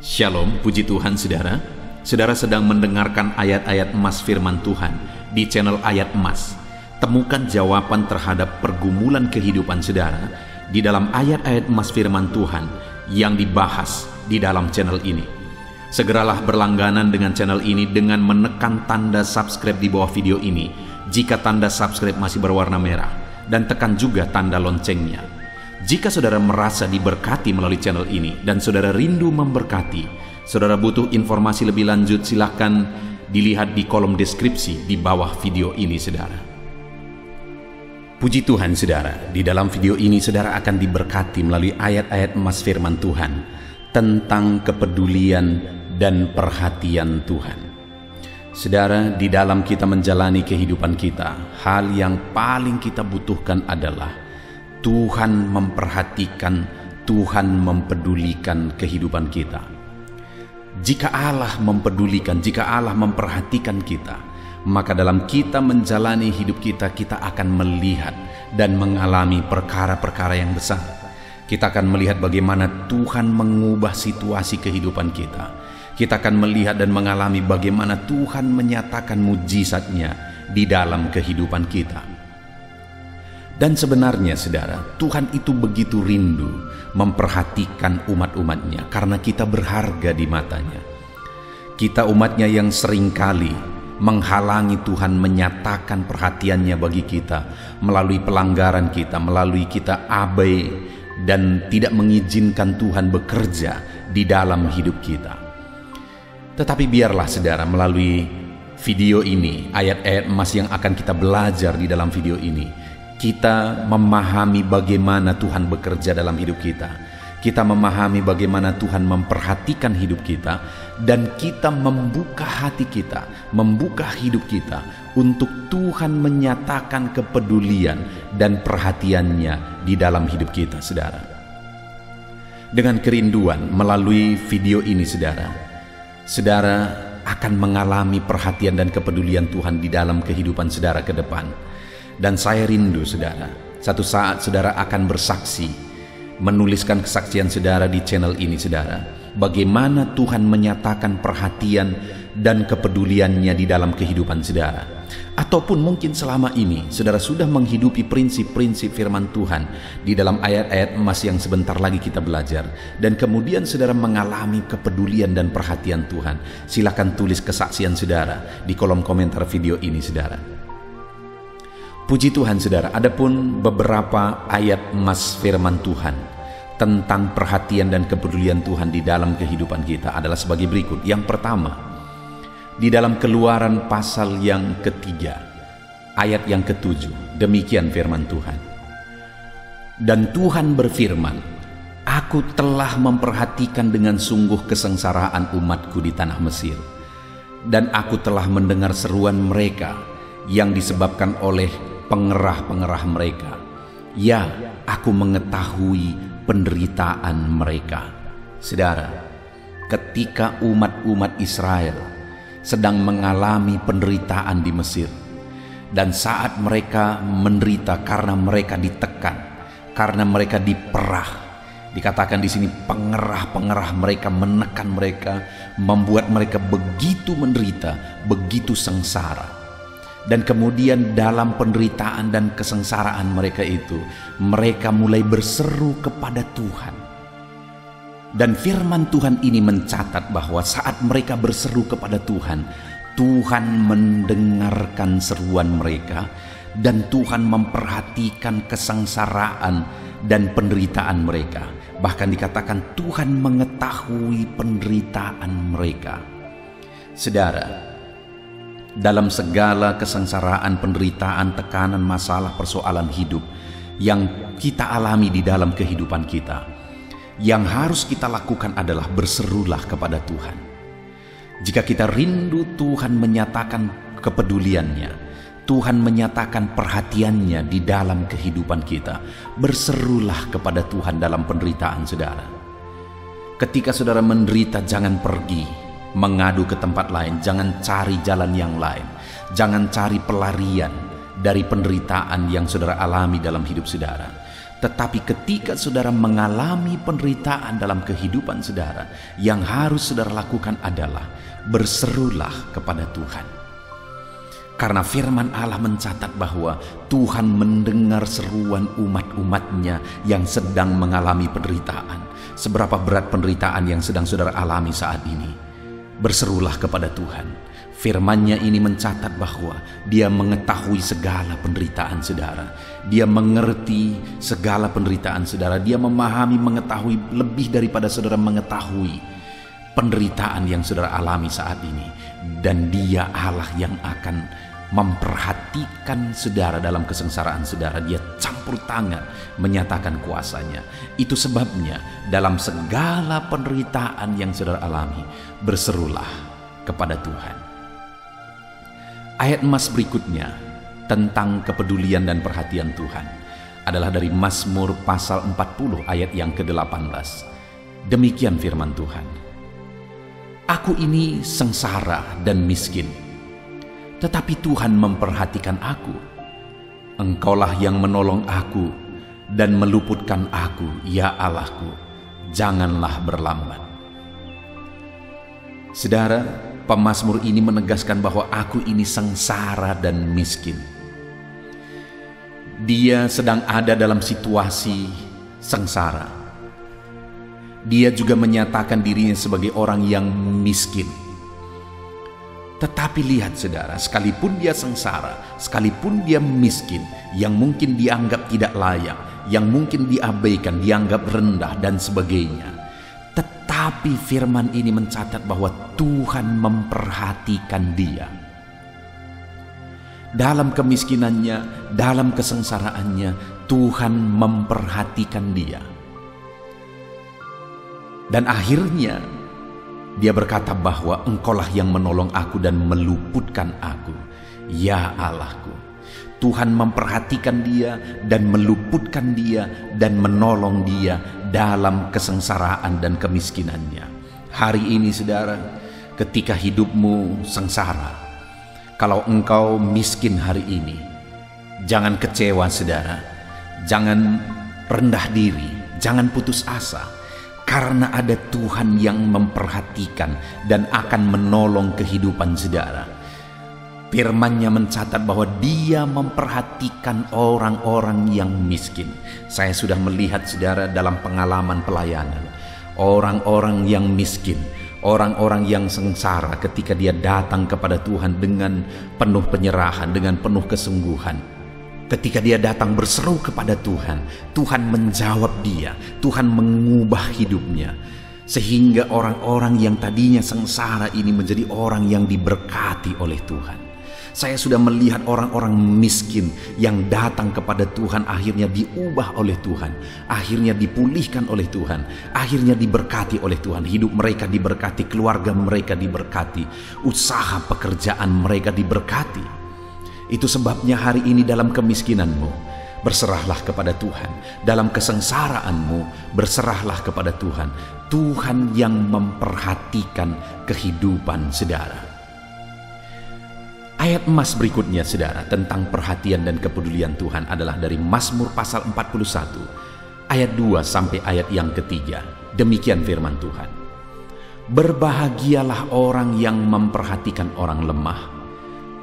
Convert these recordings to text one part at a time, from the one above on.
Shalom, puji Tuhan saudara. Saudara sedang mendengarkan ayat-ayat emas firman Tuhan di channel Ayat Emas. Temukan jawaban terhadap pergumulan kehidupan saudara di dalam ayat-ayat emas firman Tuhan yang dibahas di dalam channel ini. Segeralah berlangganan dengan channel ini dengan menekan tanda subscribe di bawah video ini jika tanda subscribe masih berwarna merah, dan tekan juga tanda loncengnya. Jika saudara merasa diberkati melalui channel ini dan saudara rindu memberkati, saudara butuh informasi lebih lanjut, silahkan dilihat di kolom deskripsi di bawah video ini saudara. Puji Tuhan saudara, di dalam video ini saudara akan diberkati melalui ayat-ayat emas firman Tuhan tentang kepedulian dan perhatian Tuhan. Saudara, di dalam kita menjalani kehidupan kita, hal yang paling kita butuhkan adalah Tuhan memperhatikan, Tuhan mempedulikan kehidupan kita. Jika Allah mempedulikan, jika Allah memperhatikan kita, maka dalam kita menjalani hidup kita, kita akan melihat dan mengalami perkara-perkara yang besar. Kita akan melihat bagaimana Tuhan mengubah situasi kehidupan kita. Kita akan melihat dan mengalami bagaimana Tuhan menyatakan mujizat-Nya di dalam kehidupan kita. Dan sebenarnya saudara, Tuhan itu begitu rindu memperhatikan umat-umatnya karena kita berharga di matanya. Kita umatnya yang seringkali menghalangi Tuhan menyatakan perhatiannya bagi kita melalui pelanggaran kita, melalui kita abai dan tidak mengizinkan Tuhan bekerja di dalam hidup kita. Tetapi biarlah saudara, melalui video ini, ayat-ayat emas yang akan kita belajar di dalam video ini, kita memahami bagaimana Tuhan bekerja dalam hidup kita. Kita memahami bagaimana Tuhan memperhatikan hidup kita, dan kita membuka hati kita, membuka hidup kita untuk Tuhan menyatakan kepedulian dan perhatiannya di dalam hidup kita, saudara. Dengan kerinduan melalui video ini, saudara akan mengalami perhatian dan kepedulian Tuhan di dalam kehidupan saudara ke depan. Dan saya rindu saudara, satu saat saudara akan bersaksi, menuliskan kesaksian saudara di channel ini saudara, bagaimana Tuhan menyatakan perhatian dan kepeduliannya di dalam kehidupan saudara. Ataupun mungkin selama ini saudara sudah menghidupi prinsip-prinsip firman Tuhan di dalam ayat-ayat emas yang sebentar lagi kita belajar, dan kemudian saudara mengalami kepedulian dan perhatian Tuhan. Silakan tulis kesaksian saudara di kolom komentar video ini saudara. Puji Tuhan saudara, adapun beberapa ayat emas firman Tuhan tentang perhatian dan kepedulian Tuhan di dalam kehidupan kita adalah sebagai berikut. Yang pertama, di dalam Keluaran pasal yang ketiga, ayat yang ketujuh, demikian firman Tuhan. Dan Tuhan berfirman, Aku telah memperhatikan dengan sungguh kesengsaraan umatku di tanah Mesir, dan aku telah mendengar seruan mereka yang disebabkan oleh pengerah-pengerah mereka. Ya, aku mengetahui penderitaan mereka. Saudara, ketika umat-umat Israel sedang mengalami penderitaan di Mesir, dan saat mereka menderita karena mereka ditekan, karena mereka diperah, dikatakan di sini pengerah-pengerah mereka menekan mereka, membuat mereka begitu menderita, begitu sengsara. Dan kemudian dalam penderitaan dan kesengsaraan mereka itu, mereka mulai berseru kepada Tuhan. Dan firman Tuhan ini mencatat bahwa saat mereka berseru kepada Tuhan, Tuhan mendengarkan seruan mereka, dan Tuhan memperhatikan kesengsaraan dan penderitaan mereka. Bahkan dikatakan Tuhan mengetahui penderitaan mereka. Saudara, dalam segala kesengsaraan, penderitaan, tekanan, masalah, persoalan hidup yang kita alami di dalam kehidupan kita, yang harus kita lakukan adalah berserulah kepada Tuhan. Jika kita rindu Tuhan menyatakan kepeduliannya, Tuhan menyatakan perhatiannya di dalam kehidupan kita, berserulah kepada Tuhan dalam penderitaan saudara. Ketika saudara menderita, jangan pergi mengadu ke tempat lain, jangan cari jalan yang lain, jangan cari pelarian dari penderitaan yang saudara alami dalam hidup saudara. Tetapi ketika saudara mengalami penderitaan dalam kehidupan saudara, yang harus saudara lakukan adalah berserulah kepada Tuhan. Karena firman Allah mencatat bahwa Tuhan mendengar seruan umat-umatnya yang sedang mengalami penderitaan. Seberapa berat penderitaan yang sedang saudara alami saat ini, berserulah kepada Tuhan. Firman-Nya ini mencatat bahwa Dia mengetahui segala penderitaan saudara. Dia mengerti segala penderitaan saudara. Dia memahami, mengetahui lebih daripada saudara mengetahui penderitaan yang saudara alami saat ini. Dan Dia Allah yang akan memperhatikan saudara dalam kesengsaraan saudara. Dia campur tangan menyatakan kuasanya. Itu sebabnya dalam segala penderitaan yang saudara alami, berserulah kepada Tuhan. Ayat emas berikutnya tentang kepedulian dan perhatian Tuhan adalah dari Mazmur pasal 40 ayat yang ke-18. Demikian firman Tuhan. Aku ini sengsara dan miskin, tetapi Tuhan memperhatikan aku. Engkaulah yang menolong aku dan meluputkan aku, ya Allahku, janganlah berlambat. Saudara, pemazmur ini menegaskan bahwa aku ini sengsara dan miskin. Dia sedang ada dalam situasi sengsara. Dia juga menyatakan dirinya sebagai orang yang miskin. Tetapi lihat saudara, sekalipun dia sengsara, sekalipun dia miskin, yang mungkin dianggap tidak layak, yang mungkin diabaikan, dianggap rendah dan sebagainya, tetapi firman ini mencatat bahwa Tuhan memperhatikan dia. Dalam kemiskinannya, dalam kesengsaraannya, Tuhan memperhatikan dia. Dan akhirnya dia berkata bahwa Engkaulah yang menolong aku dan meluputkan aku, ya Allahku. Tuhan memperhatikan dia dan meluputkan dia dan menolong dia dalam kesengsaraan dan kemiskinannya. Hari ini saudara, ketika hidupmu sengsara, kalau engkau miskin hari ini, jangan kecewa saudara, jangan rendah diri, jangan putus asa, karena ada Tuhan yang memperhatikan dan akan menolong kehidupan saudara. Firman-Nya mencatat bahwa Dia memperhatikan orang-orang yang miskin. Saya sudah melihat saudara dalam pengalaman pelayanan, orang-orang yang miskin, orang-orang yang sengsara ketika dia datang kepada Tuhan dengan penuh penyerahan, dengan penuh kesungguhan. Ketika dia datang berseru kepada Tuhan, Tuhan menjawab dia, Tuhan mengubah hidupnya. Sehingga orang-orang yang tadinya sengsara ini menjadi orang yang diberkati oleh Tuhan. Saya sudah melihat orang-orang miskin yang datang kepada Tuhan akhirnya diubah oleh Tuhan, akhirnya dipulihkan oleh Tuhan, akhirnya diberkati oleh Tuhan. Hidup mereka diberkati, keluarga mereka diberkati, usaha pekerjaan mereka diberkati. Itu sebabnya hari ini dalam kemiskinanmu, berserahlah kepada Tuhan. Dalam kesengsaraanmu, berserahlah kepada Tuhan. Tuhan yang memperhatikan kehidupan saudara. Ayat emas berikutnya saudara tentang perhatian dan kepedulian Tuhan adalah dari Mazmur pasal 41 ayat 2 sampai ayat yang ketiga. Demikian firman Tuhan. Berbahagialah orang yang memperhatikan orang lemah.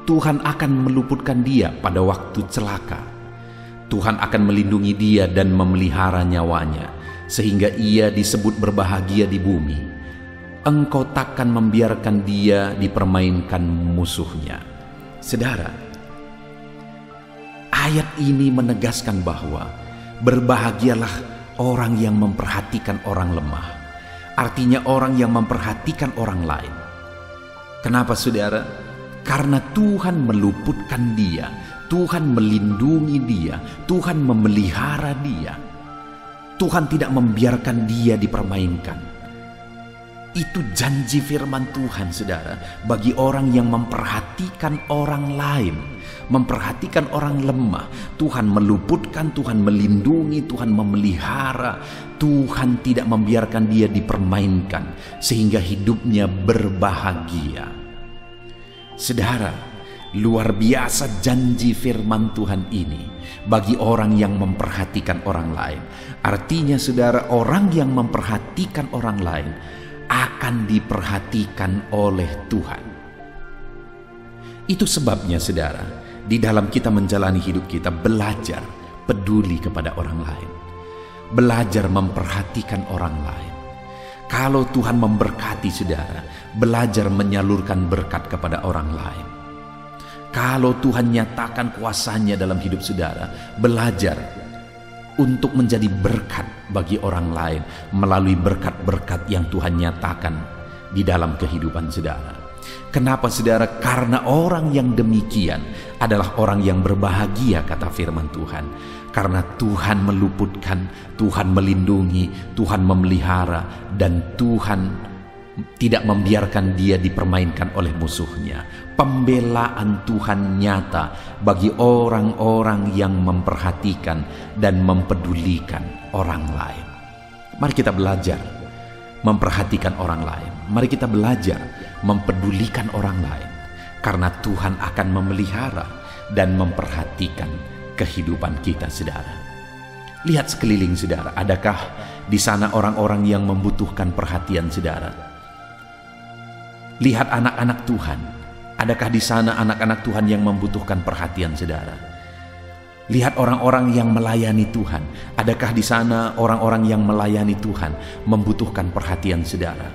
Tuhan akan meluputkan dia pada waktu celaka. Tuhan akan melindungi dia dan memelihara nyawanya, sehingga ia disebut berbahagia di bumi. Engkau takkan membiarkan dia dipermainkan musuhnya. Saudara, ayat ini menegaskan bahwa berbahagialah orang yang memperhatikan orang lemah. Artinya orang yang memperhatikan orang lain. Kenapa saudara? Karena Tuhan meluputkan dia, Tuhan melindungi dia, Tuhan memelihara dia. Tuhan tidak membiarkan dia dipermainkan. Itu janji firman Tuhan saudara, bagi orang yang memperhatikan orang lain, memperhatikan orang lemah. Tuhan meluputkan, Tuhan melindungi, Tuhan memelihara. Tuhan tidak membiarkan dia dipermainkan, sehingga hidupnya berbahagia. Saudara, Luar biasa janji firman Tuhan ini bagi orang yang memperhatikan orang lain. Artinya saudara, orang yang memperhatikan orang lain akan diperhatikan oleh Tuhan. Itu sebabnya saudara, di dalam kita menjalani hidup kita, belajar peduli kepada orang lain, belajar memperhatikan orang lain. Kalau Tuhan memberkati saudara, belajar menyalurkan berkat kepada orang lain. Kalau Tuhan nyatakan kuasanya dalam hidup saudara, belajar untuk menjadi berkat bagi orang lain melalui berkat-berkat yang Tuhan nyatakan di dalam kehidupan saudara. Kenapa saudara? Karena orang yang demikian adalah orang yang berbahagia, kata firman Tuhan. Karena Tuhan meluputkan, Tuhan melindungi, Tuhan memelihara, dan Tuhan tidak membiarkan dia dipermainkan oleh musuhnya. Pembelaan Tuhan nyata bagi orang-orang yang memperhatikan dan mempedulikan orang lain. Mari kita belajar memperhatikan orang lain. Mari kita belajar mempedulikan orang lain, karena Tuhan akan memelihara dan memperhatikan kehidupan kita, saudara. Lihat sekeliling saudara, adakah di sana orang-orang yang membutuhkan perhatian saudara? Lihat anak-anak Tuhan, adakah di sana anak-anak Tuhan yang membutuhkan perhatian saudara? Lihat orang-orang yang melayani Tuhan, adakah di sana orang-orang yang melayani Tuhan membutuhkan perhatian saudara?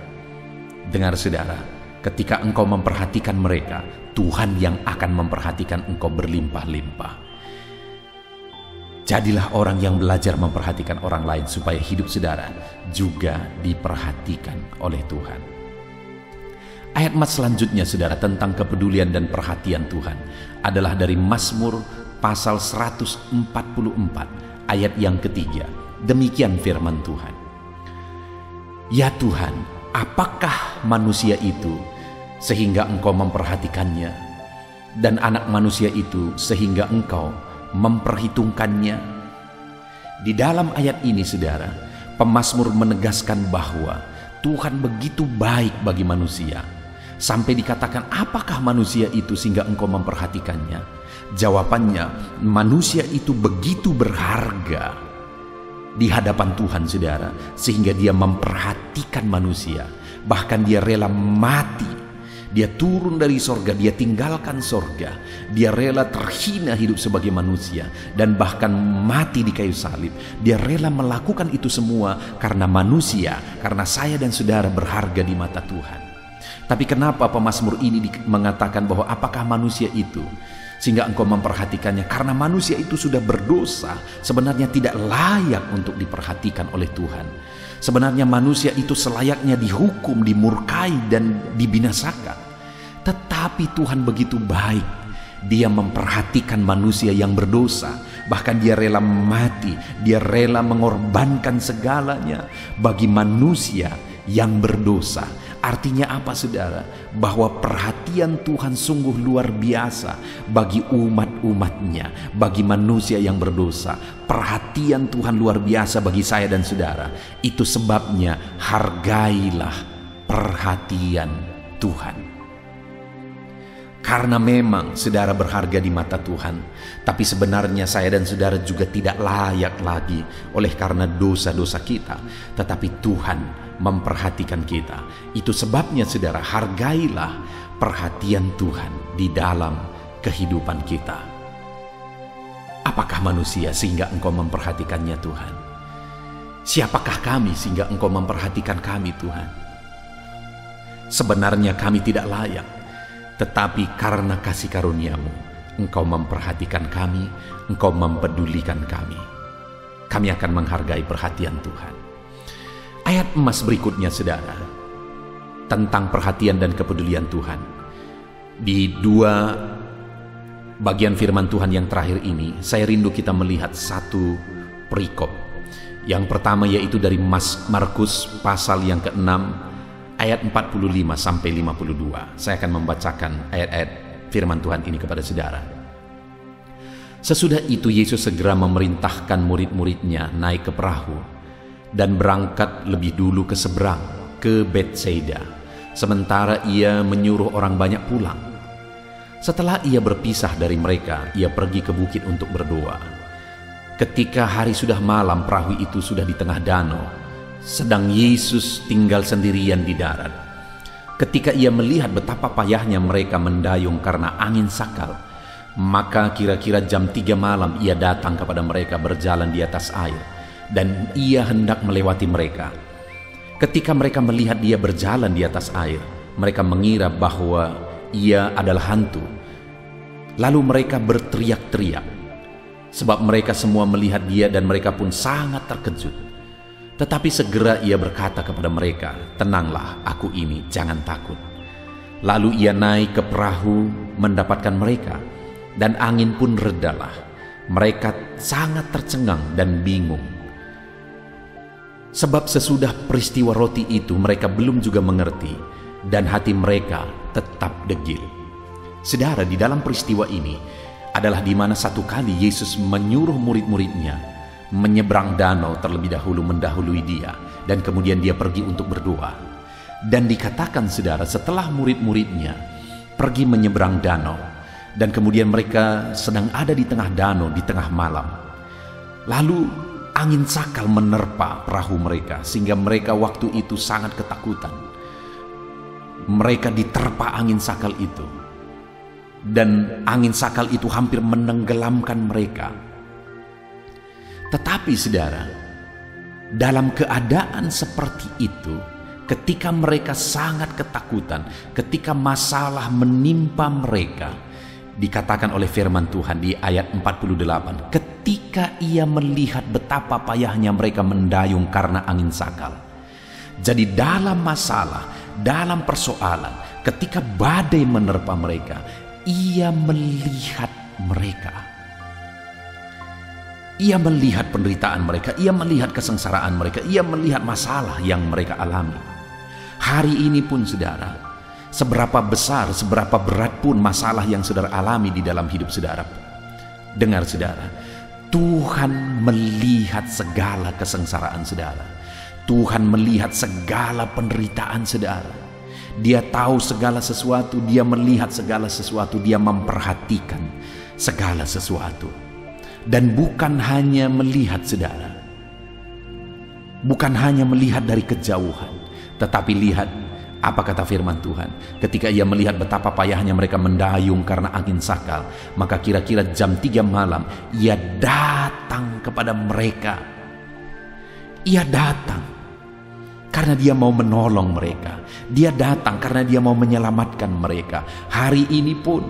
Dengar saudara, ketika engkau memperhatikan mereka, Tuhan yang akan memperhatikan engkau berlimpah-limpah. Jadilah orang yang belajar memperhatikan orang lain supaya hidup saudara juga diperhatikan oleh Tuhan. Ayat selanjutnya saudara tentang kepedulian dan perhatian Tuhan adalah dari Mazmur pasal 144 ayat yang ketiga. Demikian firman Tuhan. Ya Tuhan, apakah manusia itu sehingga engkau memperhatikannya, dan anak manusia itu sehingga engkau memperhitungkannya? Di dalam ayat ini saudara, pemazmur menegaskan bahwa Tuhan begitu baik bagi manusia, sampai dikatakan, apakah manusia itu sehingga engkau memperhatikannya? Jawabannya, manusia itu begitu berharga di hadapan Tuhan saudara, sehingga dia memperhatikan manusia. Bahkan dia rela mati, dia turun dari sorga, dia tinggalkan sorga, dia rela terhina hidup sebagai manusia, dan bahkan mati di kayu salib. Dia rela melakukan itu semua karena manusia, karena saya dan saudara berharga di mata Tuhan. Tapi kenapa pemazmur ini mengatakan bahwa apakah manusia itu sehingga engkau memperhatikannya? Karena manusia itu sudah berdosa, sebenarnya tidak layak untuk diperhatikan oleh Tuhan. Sebenarnya manusia itu selayaknya dihukum, dimurkai, dan dibinasakan. Tetapi Tuhan begitu baik, dia memperhatikan manusia yang berdosa. Bahkan dia rela mati, dia rela mengorbankan segalanya bagi manusia yang berdosa. Artinya apa saudara? Bahwa perhatian Tuhan sungguh luar biasa bagi umat-umatnya, bagi manusia yang berdosa. Perhatian Tuhan luar biasa bagi saya dan saudara. Itu sebabnya hargailah perhatian Tuhan. Karena memang saudara berharga di mata Tuhan, tapi sebenarnya saya dan saudara juga tidak layak lagi oleh karena dosa-dosa kita. Tetapi Tuhan memperhatikan kita. Itu sebabnya saudara, hargailah perhatian Tuhan di dalam kehidupan kita. Apakah manusia sehingga engkau memperhatikannya Tuhan? Siapakah kami sehingga engkau memperhatikan kami Tuhan? Sebenarnya kami tidak layak, tetapi karena kasih karunia-Mu, engkau memperhatikan kami, engkau mempedulikan kami. Kami akan menghargai perhatian Tuhan. Ayat emas berikutnya saudara, tentang perhatian dan kepedulian Tuhan. Di dua bagian firman Tuhan yang terakhir ini, saya rindu kita melihat satu perikop. Yang pertama yaitu dari Markus pasal yang ke-6 ayat 45 sampai 52. Saya akan membacakan ayat-ayat firman Tuhan ini kepada saudara. Sesudah itu Yesus segera memerintahkan murid-muridnya naik ke perahu dan berangkat lebih dulu ke seberang, ke Betsaida, sementara ia menyuruh orang banyak pulang. Setelah ia berpisah dari mereka, ia pergi ke bukit untuk berdoa. Ketika hari sudah malam, perahu itu sudah di tengah danau, sedang Yesus tinggal sendirian di darat. Ketika ia melihat betapa payahnya mereka mendayung karena angin sakal, maka kira-kira jam 3 malam ia datang kepada mereka berjalan di atas air, dan ia hendak melewati mereka. Ketika mereka melihat dia berjalan di atas air, mereka mengira bahwa ia adalah hantu. Lalu mereka berteriak-teriak, sebab mereka semua melihat dia dan mereka pun sangat terkejut. Tetapi segera ia berkata kepada mereka, "Tenanglah, aku ini, jangan takut." Lalu ia naik ke perahu mendapatkan mereka, dan angin pun redalah. Mereka sangat tercengang dan bingung, sebab sesudah peristiwa roti itu mereka belum juga mengerti, dan hati mereka tetap degil. Saudara, di dalam peristiwa ini adalah di mana satu kali Yesus menyuruh murid-muridnya menyeberang danau terlebih dahulu, mendahului dia, dan kemudian dia pergi untuk berdoa. Dan dikatakan, saudara, setelah murid-muridnya pergi menyeberang danau, dan kemudian mereka sedang ada di tengah danau di tengah malam, lalu angin sakal menerpa perahu mereka sehingga mereka waktu itu sangat ketakutan. Mereka diterpa angin sakal itu, dan angin sakal itu hampir menenggelamkan mereka. Tetapi saudara, dalam keadaan seperti itu, ketika mereka sangat ketakutan, ketika masalah menimpa mereka, dikatakan oleh firman Tuhan di ayat 48, ketika ia melihat betapa payahnya mereka mendayung karena angin sakal. Jadi dalam masalah, dalam persoalan, ketika badai menerpa mereka, ia melihat mereka. Ia melihat penderitaan mereka, ia melihat kesengsaraan mereka, ia melihat masalah yang mereka alami. Hari ini pun saudara, seberapa besar, seberapa berat pun masalah yang saudara alami di dalam hidup saudara, dengar saudara, Tuhan melihat segala kesengsaraan saudara. Tuhan melihat segala penderitaan saudara. Dia tahu segala sesuatu, dia melihat segala sesuatu, dia memperhatikan segala sesuatu. Dan bukan hanya melihat saudara, bukan hanya melihat dari kejauhan, tetapi lihat apa kata firman Tuhan. Ketika ia melihat betapa payahnya mereka mendayung karena angin sakal, maka kira-kira jam 3 malam ia datang kepada mereka. Ia datang karena dia mau menolong mereka. Dia datang karena dia mau menyelamatkan mereka. Hari ini pun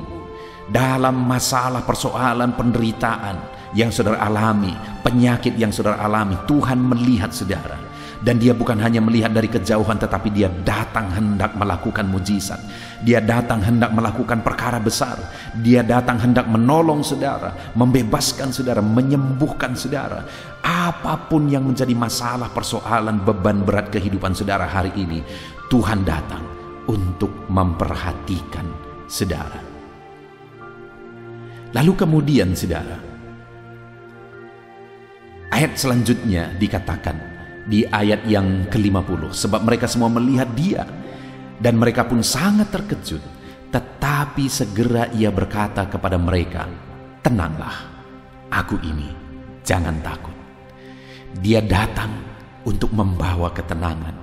dalam masalah, persoalan, penderitaan yang saudara alami, penyakit yang saudara alami, Tuhan melihat saudara. Dan dia bukan hanya melihat dari kejauhan, tetapi dia datang hendak melakukan mujizat. Dia datang hendak melakukan perkara besar. Dia datang hendak menolong saudara, membebaskan saudara, menyembuhkan saudara. Apapun yang menjadi masalah, persoalan, beban berat kehidupan saudara hari ini, Tuhan datang untuk memperhatikan saudara. Lalu kemudian saudara, ayat selanjutnya dikatakan di ayat yang ke-50, sebab mereka semua melihat dia dan mereka pun sangat terkejut. Tetapi segera ia berkata kepada mereka, "Tenanglah, aku ini, jangan takut." Dia datang untuk membawa ketenangan.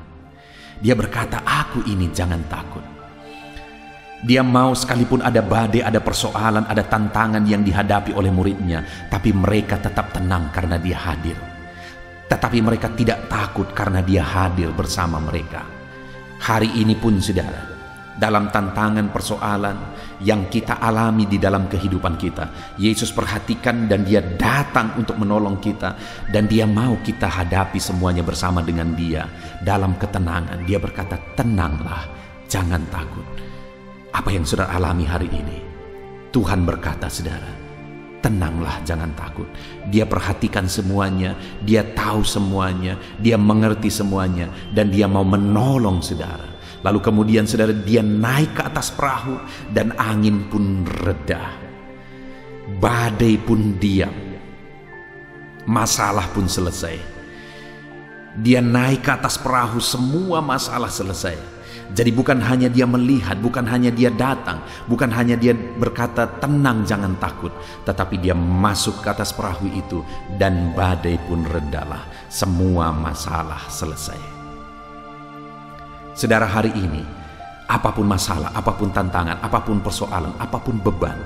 Dia berkata, "Aku ini, jangan takut." Dia mau sekalipun ada badai, ada persoalan, ada tantangan yang dihadapi oleh muridnya, tapi mereka tetap tenang karena dia hadir. Tetapi mereka tidak takut karena dia hadir bersama mereka. Hari ini pun saudara, dalam tantangan persoalan yang kita alami di dalam kehidupan kita, Yesus perhatikan dan dia datang untuk menolong kita. Dan dia mau kita hadapi semuanya bersama dengan dia dalam ketenangan. Dia berkata, "Tenanglah, jangan takut." Apa yang saudara alami hari ini, Tuhan berkata saudara, tenanglah, jangan takut. Dia perhatikan semuanya, dia tahu semuanya, dia mengerti semuanya, dan dia mau menolong saudara. Lalu kemudian saudara, dia naik ke atas perahu dan angin pun reda, badai pun diam, masalah pun selesai. Dia naik ke atas perahu, semua masalah selesai. Jadi bukan hanya dia melihat, bukan hanya dia datang, bukan hanya dia berkata tenang jangan takut, tetapi dia masuk ke atas perahu itu dan badai pun redalah. Semua masalah selesai. Saudara, hari ini apapun masalah, apapun tantangan, apapun persoalan, apapun beban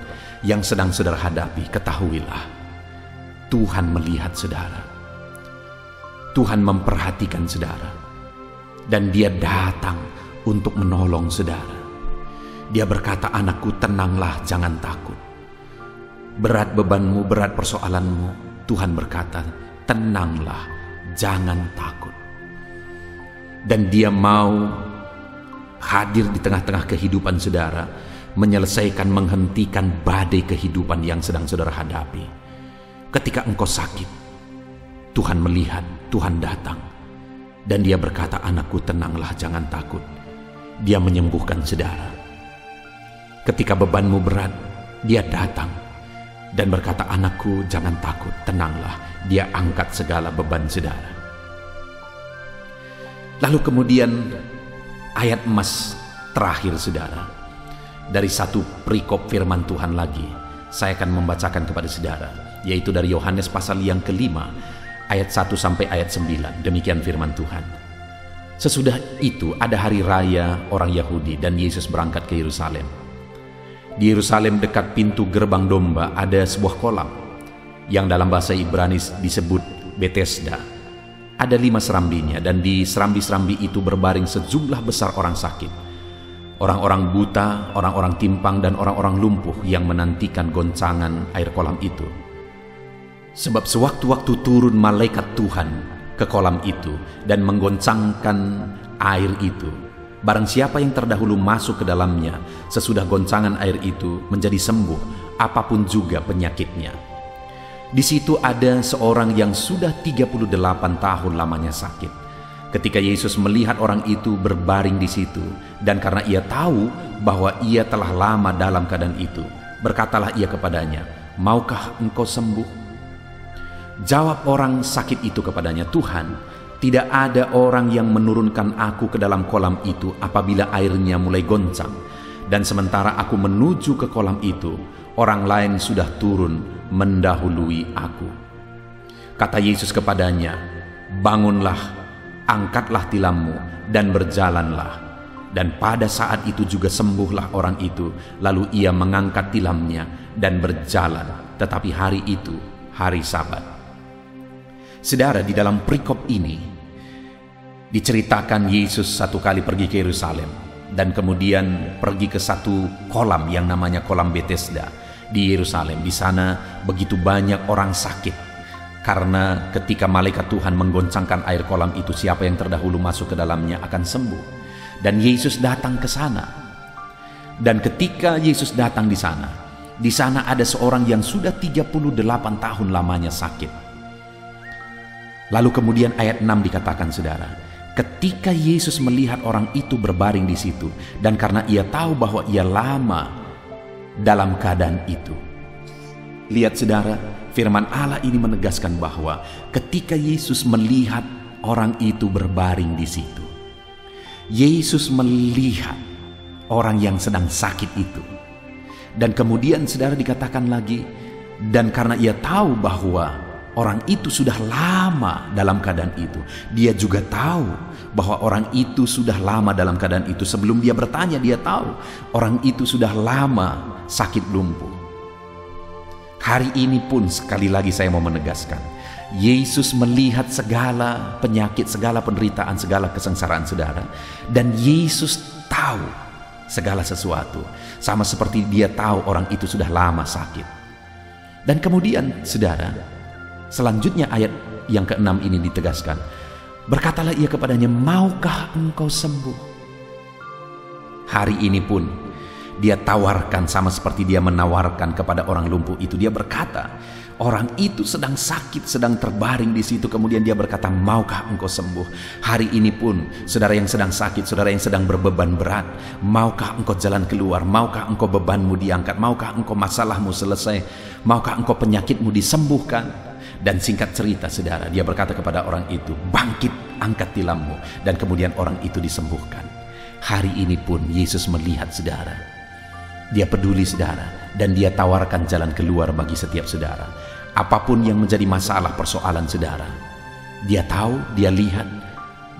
yang sedang saudara hadapi, ketahuilah Tuhan melihat saudara. Tuhan memperhatikan saudara. Dan dia datang untuk menolong saudara. Dia berkata, anakku tenanglah, jangan takut. Berat bebanmu, berat persoalanmu, Tuhan berkata, tenanglah, jangan takut. Dan dia mau hadir di tengah-tengah kehidupan saudara, menyelesaikan, menghentikan badai kehidupan yang sedang saudara hadapi. Ketika engkau sakit, Tuhan melihat, Tuhan datang. Dan dia berkata, anakku tenanglah, jangan takut. Dia menyembuhkan saudara. Ketika bebanmu berat, dia datang dan berkata, anakku jangan takut, tenanglah. Dia angkat segala beban saudara. Lalu kemudian ayat emas terakhir saudara, dari satu perikop firman Tuhan lagi, saya akan membacakan kepada saudara, yaitu dari Yohanes pasal yang kelima, ayat 1 sampai ayat 9. Demikian firman Tuhan. Sesudah itu ada hari raya orang Yahudi dan Yesus berangkat ke Yerusalem. Di Yerusalem dekat pintu gerbang domba ada sebuah kolam yang dalam bahasa Ibrani disebut Betesda. Ada 5 serambinya dan di serambi-serambi itu berbaring sejumlah besar orang sakit. Orang-orang buta, orang-orang timpang dan orang-orang lumpuh yang menantikan goncangan air kolam itu. Sebab sewaktu-waktu turun malaikat Tuhan ke kolam itu dan menggoncangkan air itu, barang siapa yang terdahulu masuk ke dalamnya sesudah goncangan air itu menjadi sembuh, apapun juga penyakitnya. Di situ ada seorang yang sudah 38 tahun lamanya sakit. Ketika Yesus melihat orang itu berbaring di situ, dan karena ia tahu bahwa ia telah lama dalam keadaan itu, berkatalah ia kepadanya, maukah engkau sembuh? Jawab orang sakit itu kepadanya, Tuhan, tidak ada orang yang menurunkan aku ke dalam kolam itu apabila airnya mulai goncang. Dan sementara aku menuju ke kolam itu, orang lain sudah turun mendahului aku. Kata Yesus kepadanya, bangunlah, angkatlah tilammu, dan berjalanlah. Dan pada saat itu juga sembuhlah orang itu, lalu ia mengangkat tilamnya dan berjalan. Tetapi hari itu, hari Sabat. Saudara, di dalam perikop ini diceritakan Yesus satu kali pergi ke Yerusalem dan kemudian pergi ke satu kolam yang namanya kolam Betesda di Yerusalem. Di sana begitu banyak orang sakit karena ketika malaikat Tuhan menggoncangkan air kolam itu, siapa yang terdahulu masuk ke dalamnya akan sembuh. Dan Yesus datang ke sana. Dan ketika Yesus datang di sana ada seorang yang sudah 38 tahun lamanya sakit. Lalu kemudian ayat 6 dikatakan saudara, ketika Yesus melihat orang itu berbaring di situ, dan karena ia tahu bahwa ia lama dalam keadaan itu. Lihat saudara, firman Allah ini menegaskan bahwa ketika Yesus melihat orang itu berbaring di situ, Yesus melihat orang yang sedang sakit itu. Dan kemudian saudara dikatakan lagi, dan karena ia tahu bahwa orang itu sudah lama dalam keadaan itu. Dia juga tahu bahwa orang itu sudah lama dalam keadaan itu. Sebelum dia bertanya, dia tahu orang itu sudah lama sakit lumpuh. Hari ini pun sekali lagi saya mau menegaskan, Yesus melihat segala penyakit, segala penderitaan, segala kesengsaraan saudara. Dan Yesus tahu segala sesuatu. Sama seperti dia tahu orang itu sudah lama sakit. Dan kemudian saudara, selanjutnya ayat yang ke-6 ini ditegaskan, berkatalah ia kepadanya, maukah engkau sembuh? Hari ini pun dia tawarkan sama seperti dia menawarkan kepada orang lumpuh itu. Dia berkata, orang itu sedang sakit, sedang terbaring di situ. Kemudian dia berkata, maukah engkau sembuh? Hari ini pun saudara yang sedang sakit, saudara yang sedang berbeban berat, maukah engkau jalan keluar? Maukah engkau bebanmu diangkat? Maukah engkau masalahmu selesai? Maukah engkau penyakitmu disembuhkan? Dan singkat cerita saudara, dia berkata kepada orang itu, bangkit, angkat tilammu. Dan kemudian orang itu disembuhkan. Hari ini pun Yesus melihat saudara. Dia peduli saudara, dan dia tawarkan jalan keluar bagi setiap saudara. Apapun yang menjadi masalah persoalan saudara, dia tahu, dia lihat,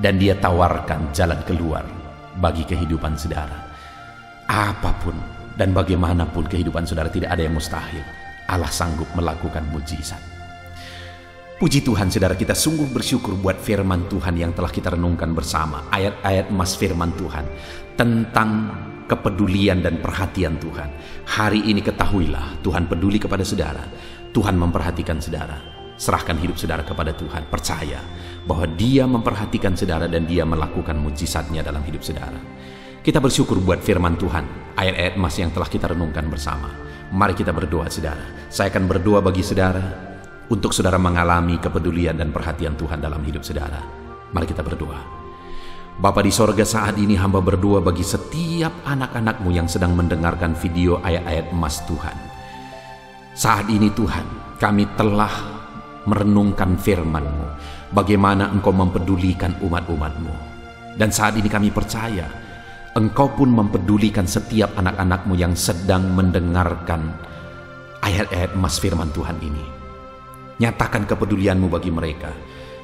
dan dia tawarkan jalan keluar bagi kehidupan saudara. Apapun dan bagaimanapun kehidupan saudara, tidak ada yang mustahil. Allah sanggup melakukan mujizat. Puji Tuhan saudara, kita sungguh bersyukur buat firman Tuhan yang telah kita renungkan bersama. Ayat-ayat emas firman Tuhan tentang kepedulian dan perhatian Tuhan. Hari ini ketahuilah, Tuhan peduli kepada saudara. Tuhan memperhatikan saudara. Serahkan hidup saudara kepada Tuhan. Percaya bahwa Dia memperhatikan saudara dan Dia melakukan mujizatnya dalam hidup saudara. Kita bersyukur buat firman Tuhan, ayat-ayat emas yang telah kita renungkan bersama. Mari kita berdoa saudara. Saya akan berdoa bagi saudara, untuk saudara mengalami kepedulian dan perhatian Tuhan dalam hidup saudara. Mari kita berdoa. Bapa di sorga, saat ini hamba berdoa bagi setiap anak-anak-Mu yang sedang mendengarkan video ayat-ayat emas Tuhan. Saat ini Tuhan, kami telah merenungkan firman-Mu, bagaimana Engkau mempedulikan umat-umat-Mu. Dan saat ini kami percaya, Engkau pun mempedulikan setiap anak-anak-Mu yang sedang mendengarkan ayat-ayat emas firman Tuhan ini. Nyatakan kepedulian-Mu bagi mereka.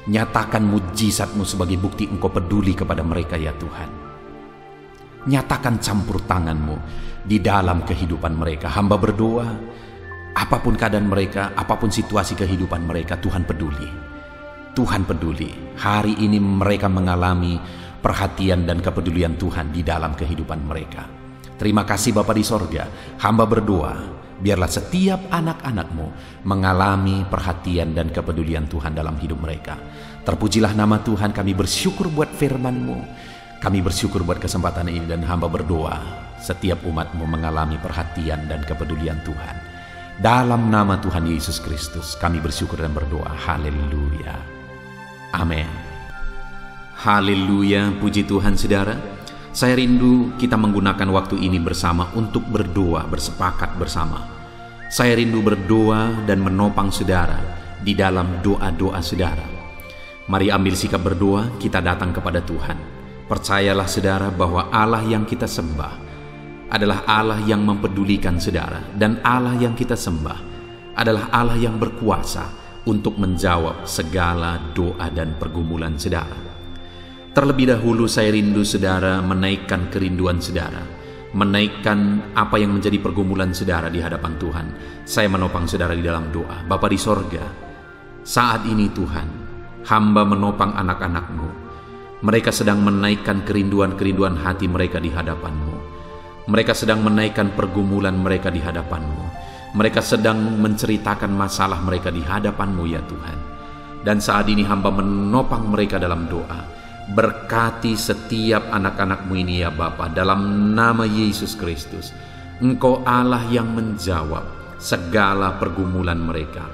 Nyatakan mujizat-Mu sebagai bukti Engkau peduli kepada mereka ya Tuhan. Nyatakan campur tangan-Mu di dalam kehidupan mereka. Hamba berdoa, apapun keadaan mereka, apapun situasi kehidupan mereka, Tuhan peduli. Tuhan peduli. Hari ini mereka mengalami perhatian dan kepedulian Tuhan di dalam kehidupan mereka. Terima kasih Bapa di sorga. Hamba berdoa, biarlah setiap anak-anak-Mu mengalami perhatian dan kepedulian Tuhan dalam hidup mereka. Terpujilah nama Tuhan. Kami bersyukur buat firman-Mu. Kami bersyukur buat kesempatan ini, dan hamba berdoa setiap umat-Mu mengalami perhatian dan kepedulian Tuhan. Dalam nama Tuhan Yesus Kristus kami bersyukur dan berdoa. Haleluya. Amin. Haleluya. Puji Tuhan saudara. Saya rindu kita menggunakan waktu ini bersama untuk berdoa, bersepakat bersama. Saya rindu berdoa dan menopang saudara di dalam doa-doa saudara. Mari ambil sikap berdoa, kita datang kepada Tuhan. Percayalah saudara bahwa Allah yang kita sembah adalah Allah yang mempedulikan saudara. Dan Allah yang kita sembah adalah Allah yang berkuasa untuk menjawab segala doa dan pergumulan saudara. Terlebih dahulu saya rindu saudara menaikkan kerinduan saudara, menaikkan apa yang menjadi pergumulan saudara di hadapan Tuhan. Saya menopang saudara di dalam doa. Bapa di sorga, saat ini Tuhan, hamba menopang anak-anak-Mu. Mereka sedang menaikkan kerinduan-kerinduan hati mereka di hadapan-Mu. Mereka sedang menaikkan pergumulan mereka di hadapan-Mu. Mereka sedang menceritakan masalah mereka di hadapan-Mu ya Tuhan. Dan saat ini hamba menopang mereka dalam doa. Berkati setiap anak-anak-Mu ini ya Bapa, dalam nama Yesus Kristus. Engkau Allah yang menjawab segala pergumulan mereka.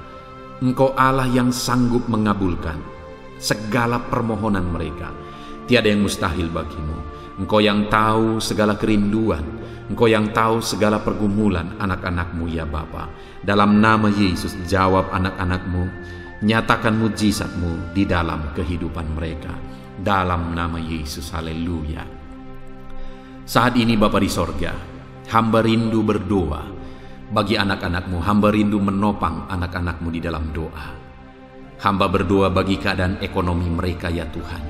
Engkau Allah yang sanggup mengabulkan segala permohonan mereka. Tiada yang mustahil bagi-Mu. Engkau yang tahu segala kerinduan, Engkau yang tahu segala pergumulan anak-anak-Mu ya Bapa. Dalam nama Yesus, jawab anak-anak-Mu, nyatakan mujizat-Mu di dalam kehidupan mereka. Dalam nama Yesus, haleluya. Saat ini Bapa di sorga, hamba rindu berdoa bagi anak-anak-Mu. Hamba rindu menopang anak-anak-Mu di dalam doa. Hamba berdoa bagi keadaan ekonomi mereka ya Tuhan.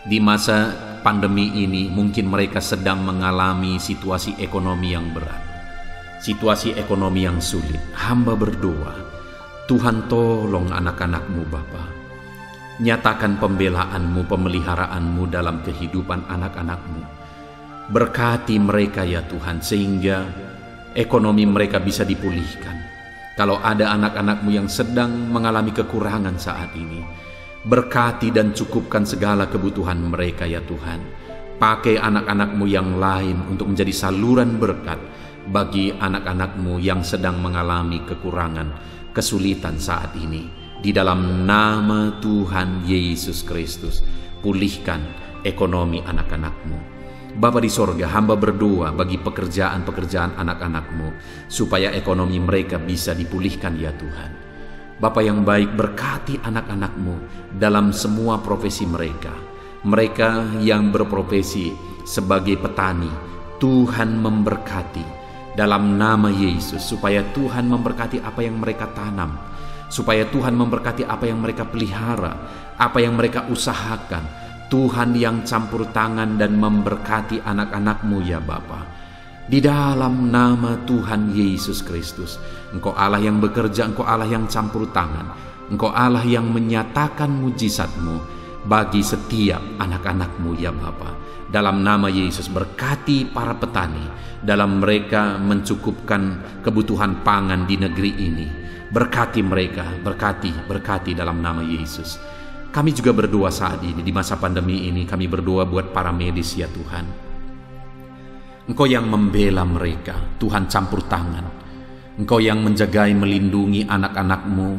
Di masa pandemi ini mungkin mereka sedang mengalami situasi ekonomi yang berat, situasi ekonomi yang sulit. Hamba berdoa, Tuhan tolong anak-anak-Mu Bapa. Nyatakan pembelaan-Mu, pemeliharaanmu dalam kehidupan anak-anak-Mu. Berkati mereka ya Tuhan, sehingga ekonomi mereka bisa dipulihkan. Kalau ada anak-anak-Mu yang sedang mengalami kekurangan saat ini, berkati dan cukupkan segala kebutuhan mereka ya Tuhan. Pakai anak-anak-Mu yang lain untuk menjadi saluran berkat bagi anak-anak-Mu yang sedang mengalami kekurangan, kesulitan saat ini. Di dalam nama Tuhan Yesus Kristus, pulihkan ekonomi anak-anak-Mu. Bapa di sorga, hamba berdoa bagi pekerjaan-pekerjaan anak-anak-Mu, supaya ekonomi mereka bisa dipulihkan ya Tuhan. Bapa yang baik, berkati anak-anak-Mu dalam semua profesi mereka. Mereka yang berprofesi sebagai petani, Tuhan memberkati dalam nama Yesus, supaya Tuhan memberkati apa yang mereka tanam, supaya Tuhan memberkati apa yang mereka pelihara, apa yang mereka usahakan. Tuhan yang campur tangan dan memberkati anak-anak-Mu ya Bapa. Di dalam nama Tuhan Yesus Kristus, Engkau Allah yang bekerja, Engkau Allah yang campur tangan, Engkau Allah yang menyatakan mujizat-Mu bagi setiap anak-anak-Mu ya Bapa. Dalam nama Yesus, berkati para petani dalam mereka mencukupkan kebutuhan pangan di negeri ini. Berkati mereka, berkati dalam nama Yesus. Kami juga berdoa saat ini, di masa pandemi ini, kami berdoa buat para medis ya Tuhan. Engkau yang membela mereka, Tuhan campur tangan. Engkau yang menjagai, melindungi anak-anak-Mu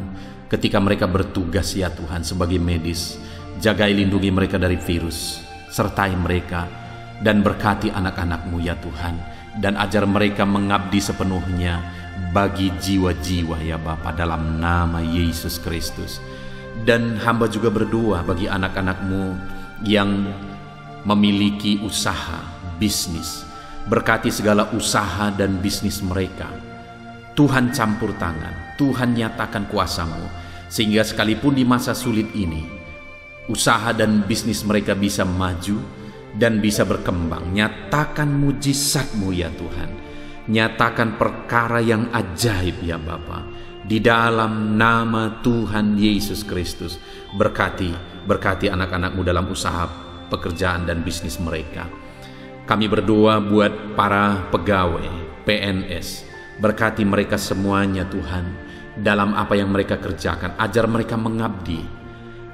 ketika mereka bertugas ya Tuhan sebagai medis. Jagai, lindungi mereka dari virus, sertai mereka dan berkati anak-anak-Mu ya Tuhan. Dan ajar mereka mengabdi sepenuhnya bagi jiwa-jiwa ya Bapa, dalam nama Yesus Kristus. Dan hamba juga berdoa bagi anak-anak-Mu yang memiliki usaha, bisnis. Berkati segala usaha dan bisnis mereka. Tuhan campur tangan, Tuhan nyatakan kuasa-Mu, sehingga sekalipun di masa sulit ini, usaha dan bisnis mereka bisa maju dan bisa berkembang. Nyatakan mujizat-Mu ya Tuhan. Nyatakan perkara yang ajaib ya Bapa. Di dalam nama Tuhan Yesus Kristus, berkati anak-anak-Mu dalam usaha, pekerjaan dan bisnis mereka. Kami berdoa buat para pegawai, PNS. Berkati mereka semuanya Tuhan, dalam apa yang mereka kerjakan. Ajar mereka mengabdi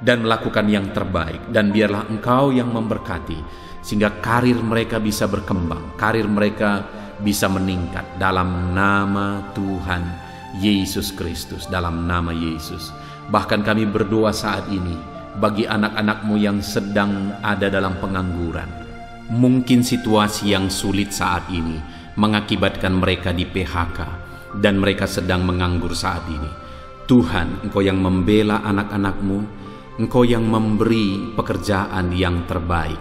dan melakukan yang terbaik. Dan biarlah Engkau yang memberkati, sehingga karir mereka bisa berkembang, karir mereka bisa meningkat. Dalam nama Tuhan Yesus Kristus, dalam nama Yesus. Bahkan kami berdoa saat ini bagi anak-anak-Mu yang sedang ada dalam pengangguran. Mungkin situasi yang sulit saat ini mengakibatkan mereka di PHK dan mereka sedang menganggur saat ini. Tuhan, Engkau yang membela anak-anak-Mu, Engkau yang memberi pekerjaan yang terbaik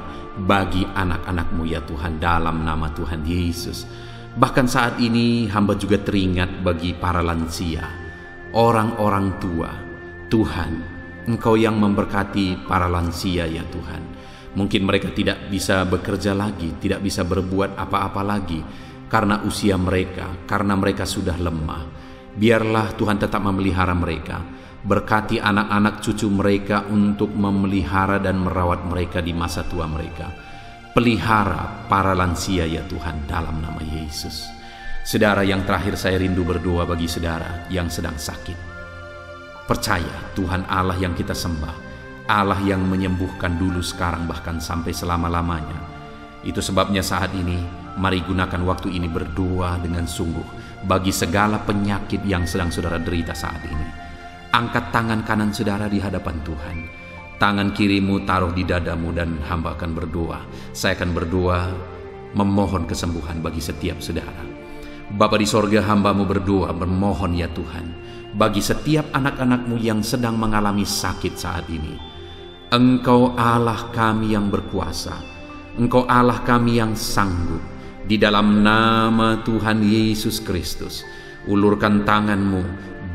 bagi anak-anak-Mu ya Tuhan, dalam nama Tuhan Yesus. Bahkan saat ini hamba juga teringat bagi para lansia, orang-orang tua. Tuhan, Engkau yang memberkati para lansia ya Tuhan. Mungkin mereka tidak bisa bekerja lagi, tidak bisa berbuat apa-apa lagi karena usia mereka, karena mereka sudah lemah. Biarlah Tuhan tetap memelihara mereka. Berkati anak-anak cucu mereka untuk memelihara dan merawat mereka di masa tua mereka. Pelihara para lansia ya Tuhan, dalam nama Yesus. Saudara, yang terakhir saya rindu berdoa bagi saudara yang sedang sakit. Percaya Tuhan Allah yang kita sembah, Allah yang menyembuhkan dulu, sekarang, bahkan sampai selama-lamanya. Itu sebabnya saat ini, mari gunakan waktu ini berdoa dengan sungguh bagi segala penyakit yang sedang saudara derita saat ini. Angkat tangan kanan saudara di hadapan Tuhan. Tangan kirimu taruh di dadamu dan hamba akan berdoa. Saya akan berdoa memohon kesembuhan bagi setiap saudara. Bapa di sorga, hamba-Mu berdoa bermohon ya Tuhan, bagi setiap anak-anak-Mu yang sedang mengalami sakit saat ini. Engkau Allah kami yang berkuasa, Engkau Allah kami yang sanggup. Di dalam nama Tuhan Yesus Kristus, ulurkan tangan-Mu,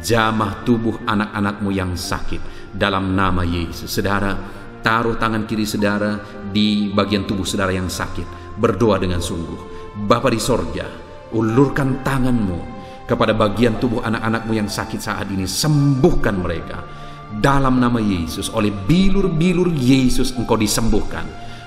jamah tubuh anak-anak-Mu yang sakit dalam nama Yesus. Saudara, taruh tangan kiri saudara di bagian tubuh saudara yang sakit. Berdoa dengan sungguh. Bapa di sorga, ulurkan tangan-Mu kepada bagian tubuh anak-anak-Mu yang sakit saat ini. Sembuhkan mereka dalam nama Yesus. Oleh bilur-bilur Yesus Engkau disembuhkan.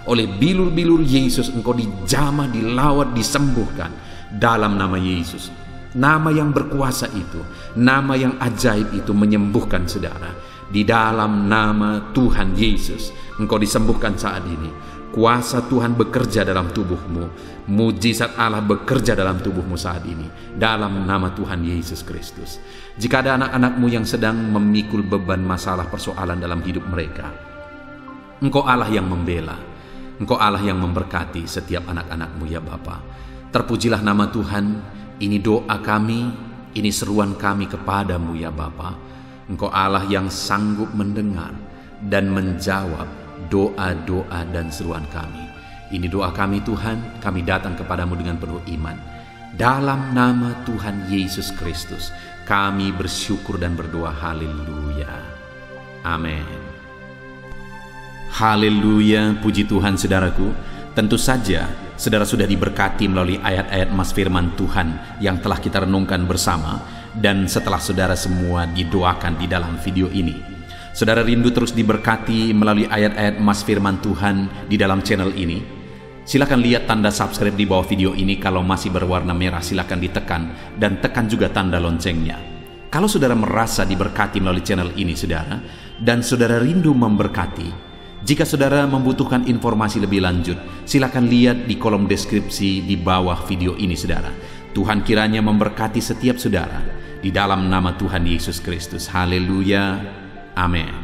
Oleh bilur-bilur Yesus Engkau dijamah, dilawat, disembuhkan dalam nama Yesus. Nama yang berkuasa itu, nama yang ajaib itu menyembuhkan saudara. Di dalam nama Tuhan Yesus Engkau disembuhkan saat ini. Kuasa Tuhan bekerja dalam tubuhmu. Mujizat Allah bekerja dalam tubuhmu saat ini. Dalam nama Tuhan Yesus Kristus. Jika ada anak-anak-Mu yang sedang memikul beban masalah persoalan dalam hidup mereka, Engkau Allah yang membela. Engkau Allah yang memberkati setiap anak-anak-Mu ya Bapa. Terpujilah nama Tuhan. Ini doa kami, ini seruan kami kepadamu ya Bapa. Engkau Allah yang sanggup mendengar dan menjawab doa-doa dan seruan kami. Ini doa kami Tuhan, kami datang kepadamu dengan penuh iman. Dalam nama Tuhan Yesus Kristus, kami bersyukur dan berdoa. Haleluya. Amin. Haleluya, puji Tuhan saudaraku. Tentu saja saudara sudah diberkati melalui ayat-ayat Mas firman Tuhan yang telah kita renungkan bersama. Dan setelah saudara semua didoakan di dalam video ini, saudara rindu terus diberkati melalui ayat-ayat Mas firman Tuhan di dalam channel ini, silakan lihat tanda subscribe di bawah video ini. Kalau masih berwarna merah silakan ditekan, dan tekan juga tanda loncengnya. Kalau saudara merasa diberkati melalui channel ini saudara, dan saudara rindu memberkati, jika saudara membutuhkan informasi lebih lanjut, silakan lihat di kolom deskripsi di bawah video ini saudara. Tuhan kiranya memberkati setiap saudara di dalam nama Tuhan Yesus Kristus. Haleluya. Amin.